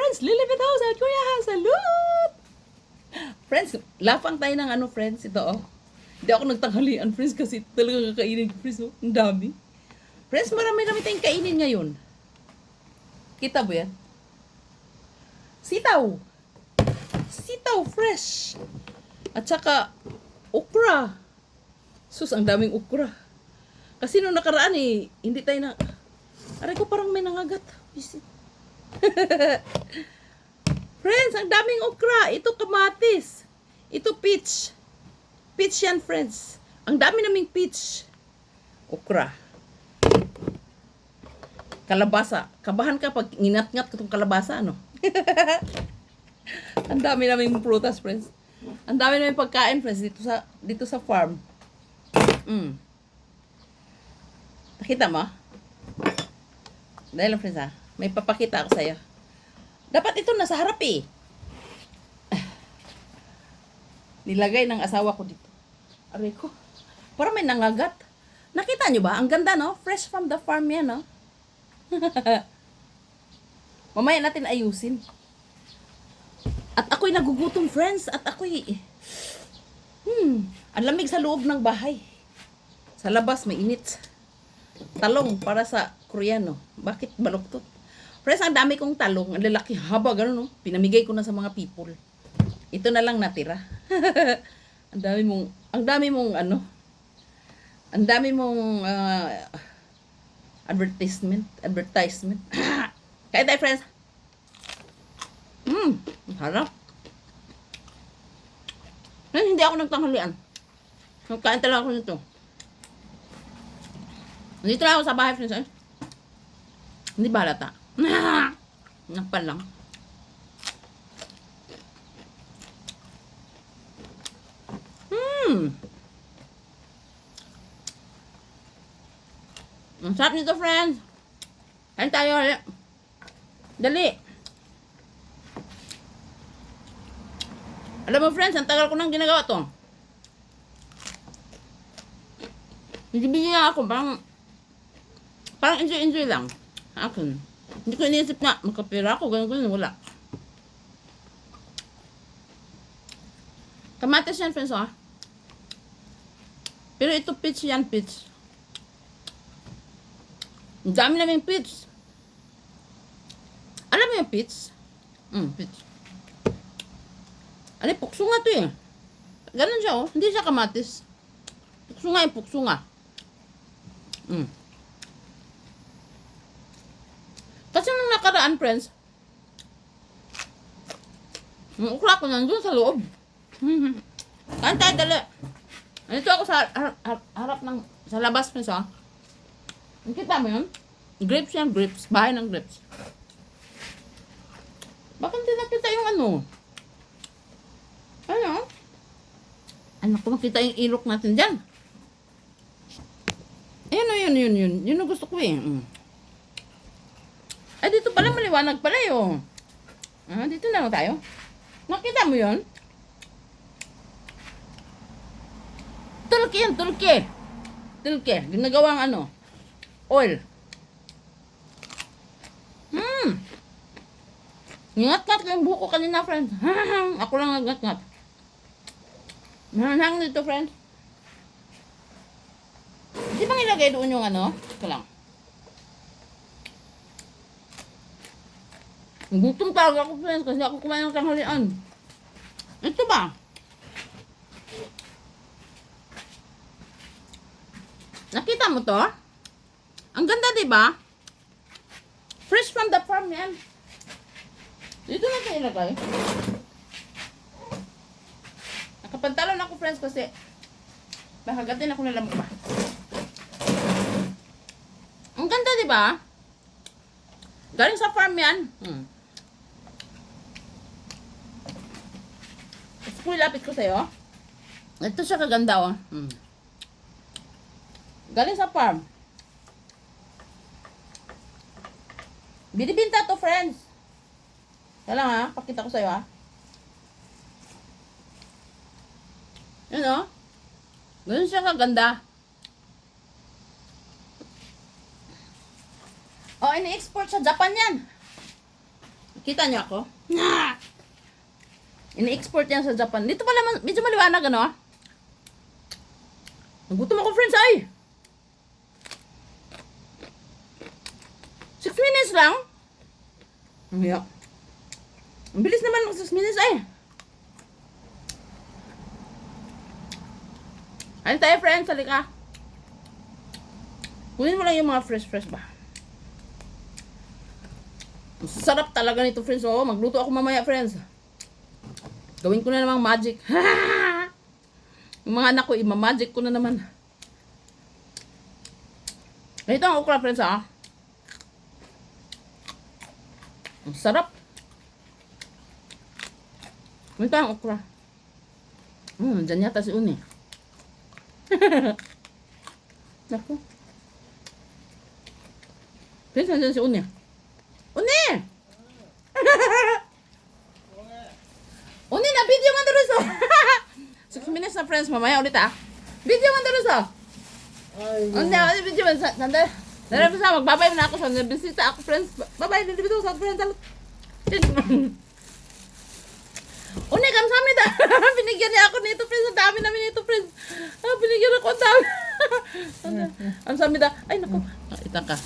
friends, Lilibet House at Kuya Has, salute! Friends, lapang tayo ng ano, friends, ito oh. Hindi ako nagtanghalian, friends, kasi talaga kakainin, friends, oh. Ang dami. Friends, marami-rami tayong kainin ngayon. Kita mo yan? Sitaw. Sitaw, fresh. At saka, okra. Sus, ang daming okra. Kasi nung nakaraan eh, hindi tayo na... Aray ko parang may nangagat. Visit. Friends, ang daming okra. Ito kamatis. Ito peach. Peach yan, friends. Ang dami naming peach. Okra. Kalabasa. Kabahan ka pag nginat-ngat ka itong kalabasa, ano? Ang dami naming prutas, friends. Ang dami naming pagkain, friends, dito sa farm. Nakita mo? Dahil lang, friends, ha? May papakita ako sa'yo. Dapat ito nasa harap, eh. Nilagay ng asawa ko dito. Aray ko. Parang may nangagat. Nakita nyo ba? Ang ganda, no? Fresh from the farm yan, no? Mamaya natin ayusin. At ako'y nagugutom, friends. At ako'y... ang lamig sa loob ng bahay. Sa labas, may init. Talong para sa Koreano. Bakit baluktot? Friends, ang dami kong talong. Ang lalaki, haba, gano'n, no? Pinamigay ko na sa mga people. Ito na lang natira. Ang dami mong advertisement. Kaya tayo, friends. Harap. Hindi ako nagtanghalian. Nagkain talaga ako nito. Nandito lang ako sa bahay, friends. Hindi ba halata? Nakpan lang. Ang sarap nito, friends. Kain tayo. Dali. Alam mo, friends, ang tagal ko nang ginagawa to. Hindi nga ako, parang enjoy lang. Akin. Hindi ko iniisip na, makapira ako, ganun, wala. Kamatis yan, friends, ha? Pero ito, peach yan, peach. Ang dami naming peach. Alam mo yung peach? Peach. Ano, puksunga to eh. Ganun siya, oh. Hindi siya kamatis. Puksunga yung puksunga. Kasi nung nakaraan, friends, yung ukla ko nandun sa loob. Kain tayo, dali. Nandito ako sa harap ng, sa labas, friends, ha? Nakita mo yun? Grapes yan, grapes. Bahay ng grapes. Bakit hindi nakita yung ano? Ano? Anak ko, makita yung ilok natin dyan. Ayun, yun. Yun ang gusto ko eh. Ay, dito pala maliwanag pala yun. Dito na lang tayo. Nakita mo yun? Tulki yan, tulki. Ginagawang ano? Oil. Ngat-ngat ko yung buko kanina, friends. Ako lang ngat-ngat. Manang dito, friends. Di ba nilagay doon yung ano? Ito lang. Gutom talaga ako, friends, kasi ako kumain ng tanghalian. Ito ba? Nakita mo to? Ang ganda, di ba? Fresh from the farm yan. Dito na siya ilagay. Nakapantalon ako, friends, kasi bahagatin ako ng lamok ba. Ang ganda, di ba? Galing sa farm yan. Gusto ko ilapit ko sa'yo. Ito siya kaganda, oh. Galing sa farm. Binibinta to, friends. Kaya lang, ha? Pakita ko sa'yo, ha? Yun, oh. Ganun siya kaganda. Oh, ini-export sa Japan yan. Kita niyo ako? Ini-export yan sa Japan. Dito pala, medyo maliwanag, ano? Nagutom ako, friends, ay! 6 minutes lang? Ang hiyak. Ang bilis naman ng 6 minutes, ay! Ayun tayo, friends, halika. Kunin mo lang yung mga fresh ba? Ang sarap talaga nito, friends. Oh, magluto ako mamaya, friends. Gawin ko na namang magic. Yung mga anak ko, ima-magic ko na naman. Ito ang okra, friends, ah. Ang sarap. Ito ang okra. Dyan yata si Uni. Naku. Friends, nandyan si Uni. Uni! Uni na, video man doon so. 6 minutes na, friends. Mamaya ulit, ah. Video man doon so. Ay, video man. Nandun. Nandun sa, magbabay na ako sa bisita ako, friends. Babay, nandun sa friends. Uni, kamsamida. Binigyan niya ako nito, friends. Ang dami namin nito, friends. Binigyan ako ang dami. Kamsamida. Ay, naku. Itang ka.